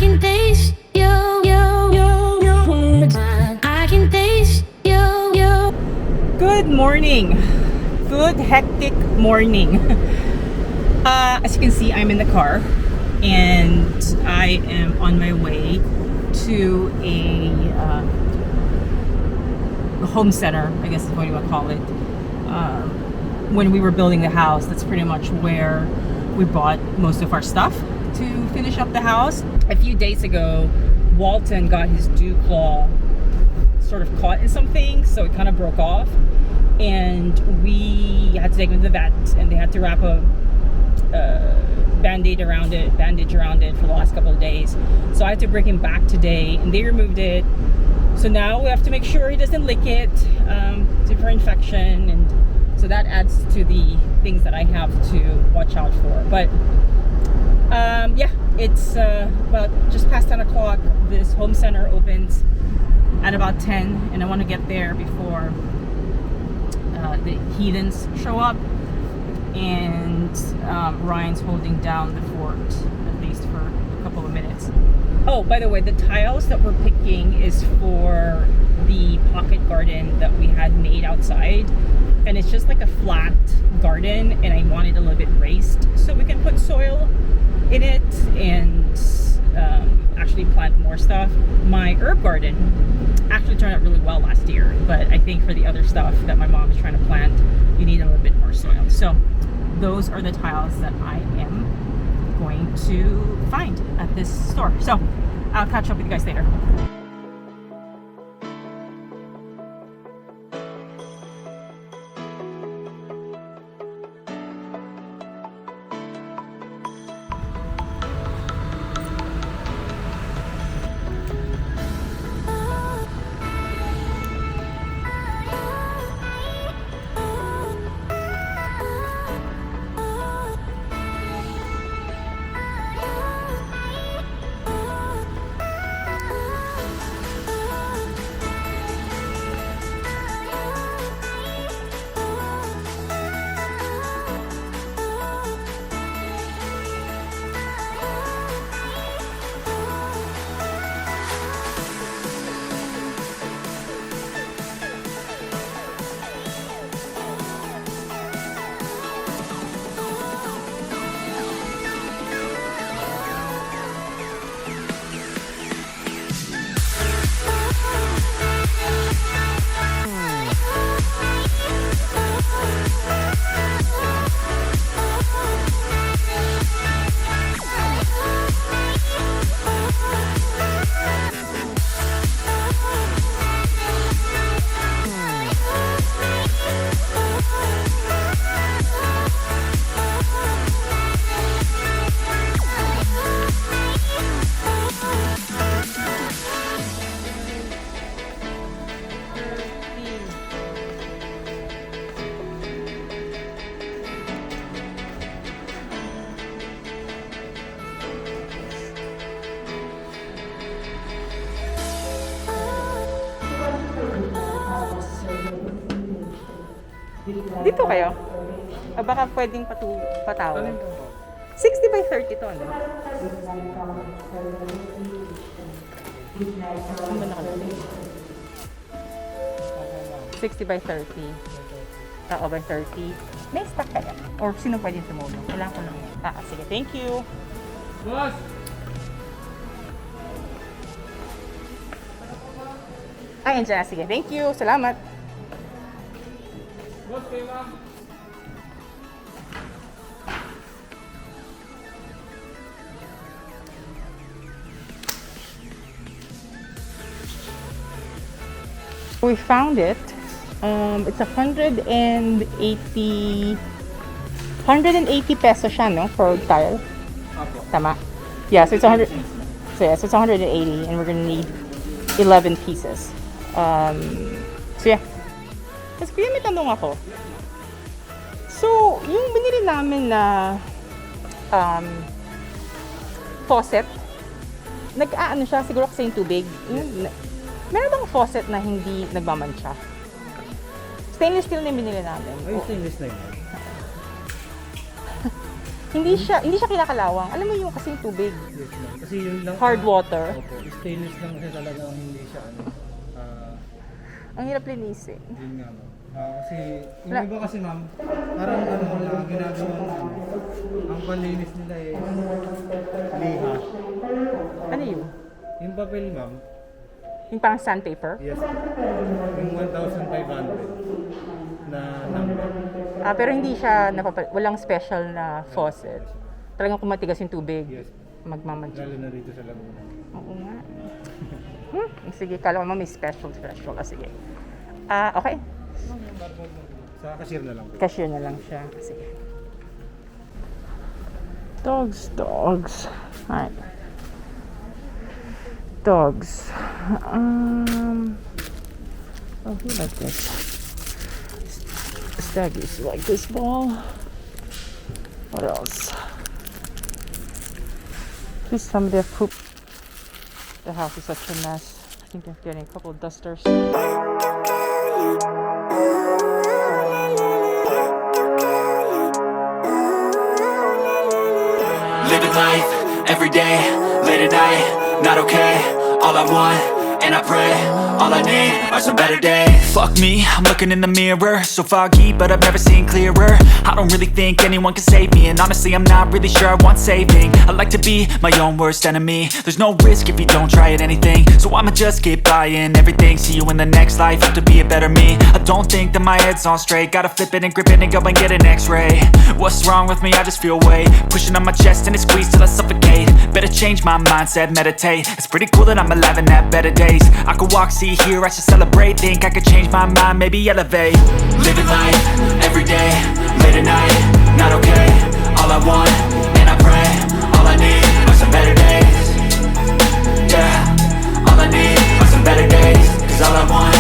can taste you, I can taste you. Good morning. Good hectic morning. As you can see, I'm in the car and I am on my way to a home center, I guess is what you want to call it. When we were building the house, that's pretty much where we bought most of our stuff to finish up the house. A few days ago, Walton got his dew claw sort of caught in something, so it kind of broke off, and we had to take him to the vet, and they had to wrap a bandage around it for the last couple of days. So I had to bring him back today, and they removed it. So now we have to make sure he doesn't lick it, for infection, and so that adds to the things that I have to watch out for. But yeah, it's about just past 10 o'clock. This home center opens at about 10, and I want to get there before the heathens show up, and Ryan's holding down the fort at least for a couple of minutes. Oh, by the way, the tiles that we're picking is for the pocket garden that we had made outside, and it's just like a flat garden, and I want it a little bit raised so we can put soil in it and actually plant more stuff. My herb garden actually turned out really well last year, but I think for the other stuff that my mom is trying to plant, you need a little bit more soil. So those are the tiles that I am going to find at this store. So I'll catch up with you guys later. Dito kayo? Baka pwedeng patawag. 60 by 30 to, ano? Ano ba nakalagay? 60 by 30. By 30. May stock kaya? Or sino pwedeng tumulong? Wala ko lang. Sige. Thank you. Boss! Andyan na. Sige. Thank you. Salamat. Boss, kayo ma'am. We found it. It's 180 pesos siya, no, for tile. Okay. Tama. Yeah, so it's 100. So it's 180, and we're gonna need 11 pieces. So yeah. Tapos kaya may tanong ako. So, yung binili namin na faucet, nag-aano siya, siguro kasi yung tubig. Meron bang faucet na hindi nagmamansya? Stainless steel na yung binili namin. Ay, stainless na yun. Hindi siya kinakalawang. Alam mo yung kasing tubig. Yes, ma'am. Kasi yun lang. Hard water. Opo. Stainless lang kasi talaga hindi siya Ang hirap linisin. yun nga ma'am. Kasi yung iba kasi ma'am, parang ginagawa ang panlinis nila liha. Ano yun? Yung papel ma'am, Yung parang sandpaper? yes ma'am. Yung 1,500 na number. Pero hindi siya walang special na faucet. Talagang kung matigas yung tubig, Yes. magmamansya. Lalo na rito sa Laguna. Oo nga. Sige, kala ko may special. Sige. Okay. Sa cashier na lang. Cashier na lang siya. Sige. Dogs. Alright. Dogs. Who like this? Staggies like this ball. What else? Please tell me they've pooped. The house is such a mess. I think they're getting a couple of dusters. Living life, every day, late at night, not okay. All I want, and I pray, all I need are some better days. Fuck me, I'm looking in the mirror, so foggy, but I've never seen clearer. I don't really think anyone can save me, and honestly I'm not really sure I want saving. I like to be my own worst enemy. There's no risk if you don't try at anything, so I'ma just keep buying everything. See you in the next life, have to be a better me. I don't think that my head's on straight, gotta flip it and grip it and go and get an x-ray. What's wrong with me? I just feel weight pushing on my chest and it squeezes till I suffocate. Better change my mindset, meditate. It's pretty cool that I'm alive and have better days. I could walk, see, hear, I should celebrate. Think I could change my mind, maybe elevate. Living life, every day, late at night, not okay. All I want, and I pray, all I need are some better days. Yeah, all I need are some better days. Cause all I want,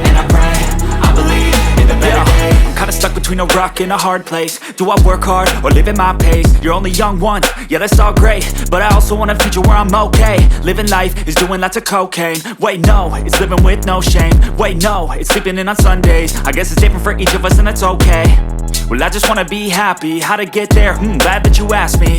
and I pray, I believe in the better days. I'm kinda stuck between a rock and a hard place. Do I work hard or live at my pace? You're only young once, yeah that's all great, but I also want a future where I'm okay. Living life is doing lots of cocaine. Wait no, it's living with no shame. Wait no, it's sleeping in on Sundays. I guess it's different for each of us and that's okay. Well I just wanna be happy, how to get there? Glad that you asked me.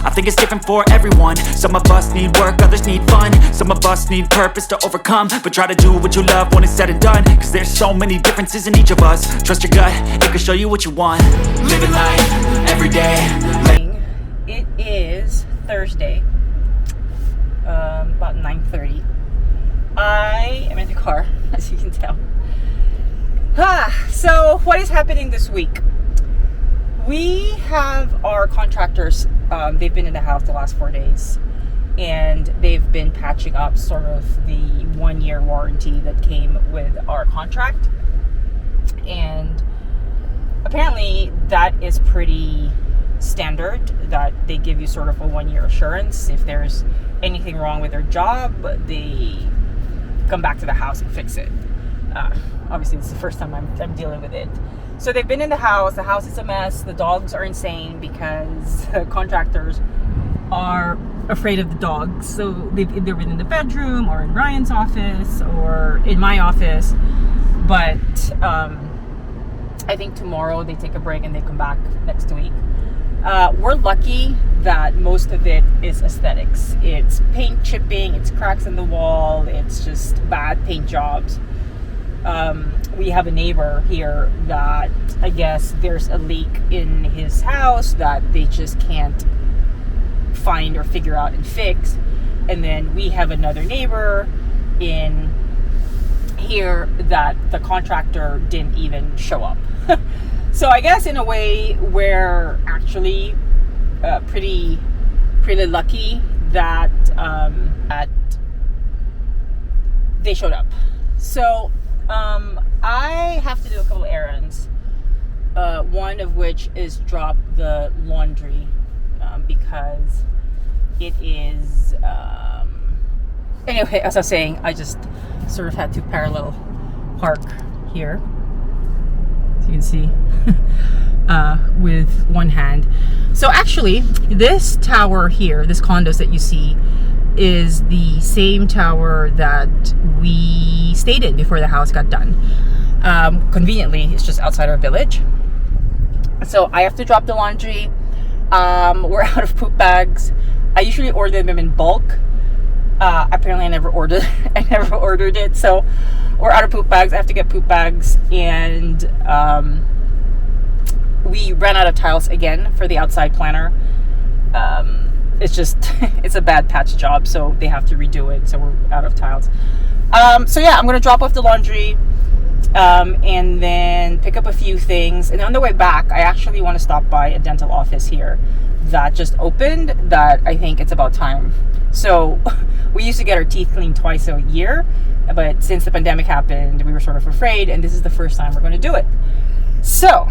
I think it's different for everyone. Some of us need work, others need fun. Some of us need purpose to overcome. But try to do what you love when it's said and done. Cause there's so many differences in each of us. Trust your gut, it can show you what you want. Living life, every day. It is Thursday, about 9:30. I am in the car, as you can tell. So what is happening this week? We have our contractors, they've been in the house the last 4 days, and they've been patching up sort of the 1-year warranty that came with our contract. And apparently that is pretty standard, that they give you sort of a 1-year assurance. If there's anything wrong with their job, they come back to the house and fix it. Obviously it's the first time I'm dealing with it. So they've been in the house is a mess, the dogs are insane because contractors are afraid of the dogs. So they've either been in the bedroom or in Ryan's office or in my office. But I think tomorrow they take a break and they come back next week. We're lucky that most of it is aesthetics. It's paint chipping, it's cracks in the wall, it's just bad paint jobs. We have a neighbor here that I guess there's a leak in his house that they just can't find or figure out and fix. And then we have another neighbor in here that the contractor didn't even show up. So I guess in a way we're actually pretty lucky that that they showed up. So I have to do a couple errands. One of which is drop the laundry because it is anyway, as I was saying, I just sort of had to parallel park here, as you can see, with one hand. So actually this tower here, this condos that you see, is the same tower that we stayed in before the house got done. Conveniently, it's just outside our village. So I have to drop the laundry. We're out of poop bags. I usually order them in bulk. Apparently I never ordered it, so we're out of poop bags. I have to get poop bags, and we ran out of tiles again for the outside planter. It's just it's a bad patch job, so they have to redo it, so we're out of tiles. So yeah, I'm gonna drop off the laundry, and then pick up a few things, and on the way back I actually want to stop by a dental office here that just opened, that I think it's about time. So we used to get our teeth cleaned twice a year, but since the pandemic happened, we were sort of afraid, and this is the first time we're going to do it. So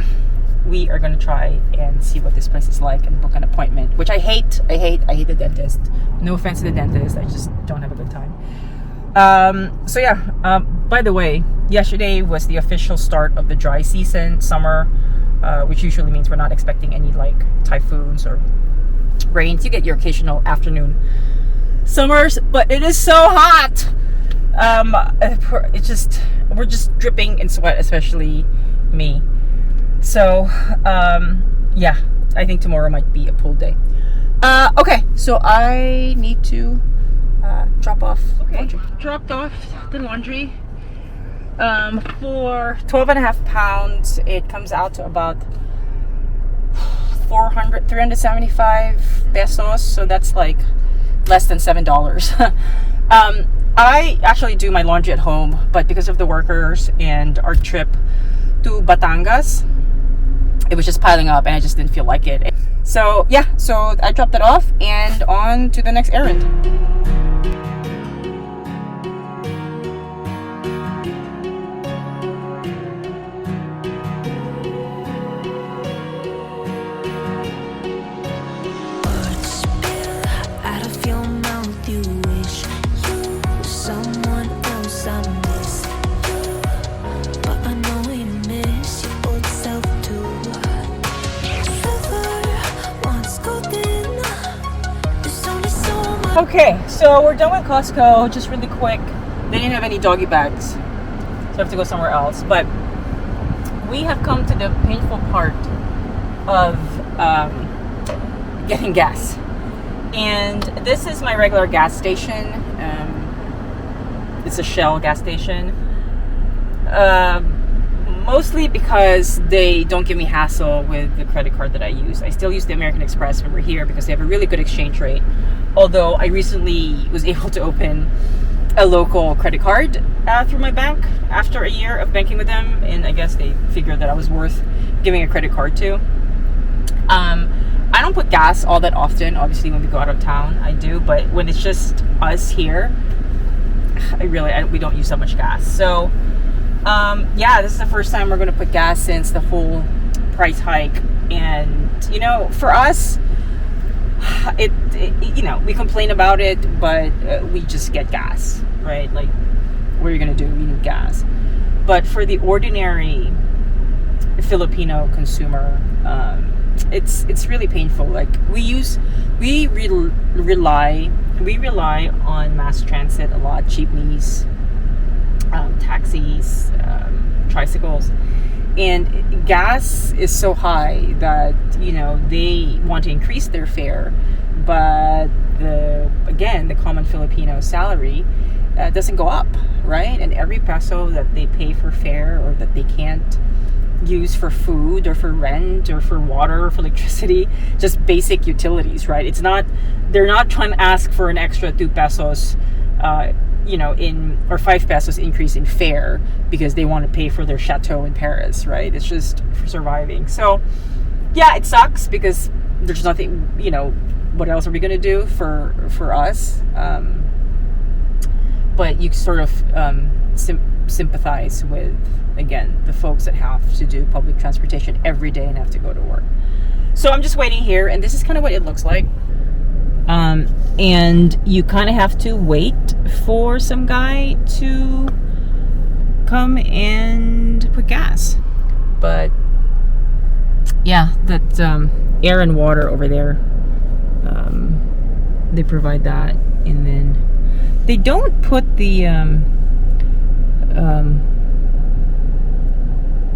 we are going to try and see what this place is like and book an appointment, which I hate the dentist. No offense to the dentist, I just don't have a good time. So yeah, by the way, yesterday was the official start of the dry season, summer, which usually means we're not expecting any like typhoons or rains. You get your occasional afternoon summers, but it is so hot. We're just dripping in sweat, especially me. So yeah, I think tomorrow might be a pool day. Okay, so I need to drop off laundry. Dropped off the laundry. For 12.5 pounds, it comes out to about 375 pesos, so that's like less than $7. I actually do my laundry at home, but because of the workers and our trip to Batangas, it was just piling up and I just didn't feel like it. So yeah, so I dropped it off and on to the next errand. Okay, so we're done with Costco, just really quick. They didn't have any doggy bags, so I have to go somewhere else. But we have come to the painful part of getting gas. And this is my regular gas station. It's a Shell gas station. Mostly because they don't give me hassle with the credit card that I use. I still use the American Express when we're here because they have a really good exchange rate. Although I recently was able to open a local credit card through my bank after a year of banking with them, and I guess they figured that I was worth giving a credit card to. I don't put gas all that often. Obviously, when we go out of town, I do. But when it's just us here, we don't use so much gas. So yeah, this is the first time we're going to put gas since the whole price hike. And you know, for us, it you know, we complain about it, but we just get gas, right? Like, what are you going to do? We need gas. But for the ordinary Filipino consumer, it's really painful. Like, we rely on mass transit a lot, jeepneys, taxis, tricycles, and gas is so high that, you know, they want to increase their fare, but the common Filipino salary doesn't go up, right? And every peso that they pay for fare, or that they can't use for food or for rent or for water or for electricity, just basic utilities, right? They're not trying to ask for an extra 2 pesos or 5 pesos increase in fare because they want to pay for their chateau in Paris, right? It's just for surviving. So yeah, it sucks because there's nothing, you know, what else are we going to do for us? But you sort of sympathize with, again, the folks that have to do public transportation every day and have to go to work. So I'm just waiting here, and this is kind of what it looks like. And you kind of have to wait for some guy to come and put gas. But yeah, that Errand water over there, they provide that, and then they don't put the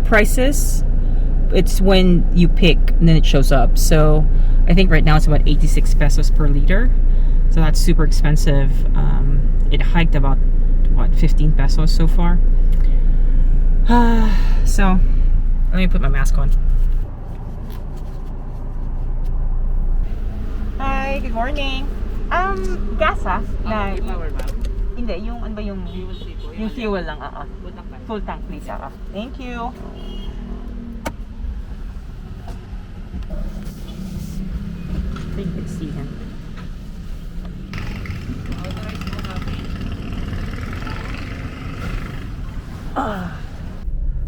prices. It's when you pick and then it shows up. So I think right now it's about 86 pesos per liter. So that's super expensive. It hiked about, what, 15 pesos so far. So, let me put my mask on. Hi, good morning. Gas na, hindi, yung ano ba yung fuel lang, full tank please, Thank you. I think you can see him.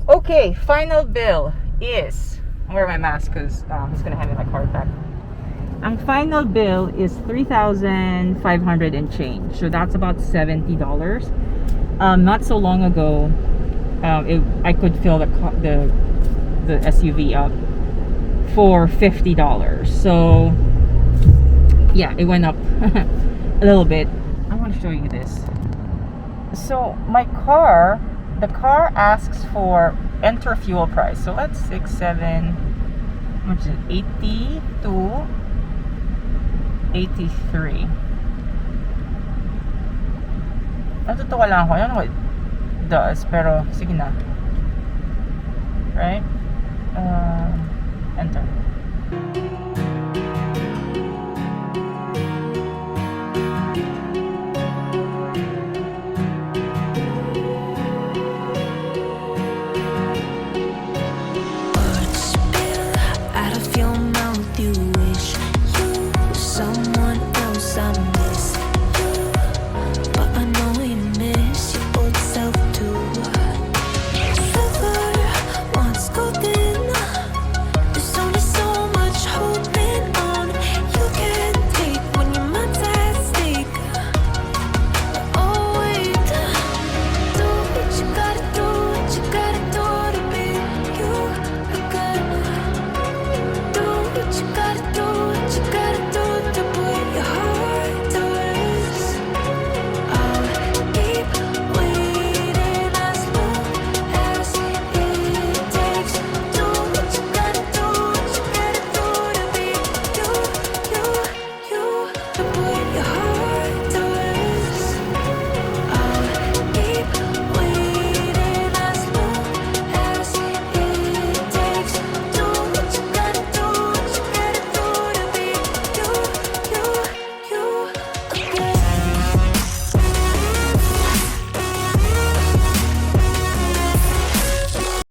Okay, final bill is, I'll wear my mask because he's gonna hand me my card back. Ang final bill is 3,500 and change, so that's about $70. Not so long ago, I could fill the SUV up for $50. So yeah, it went up a little bit. I want to show you this. So my car, the car asks for enter fuel price. So let's 6, 7, how much is it? 82, 83. Natutuwa lang ako. I don't know what it does, pero sige na. Right? Enter.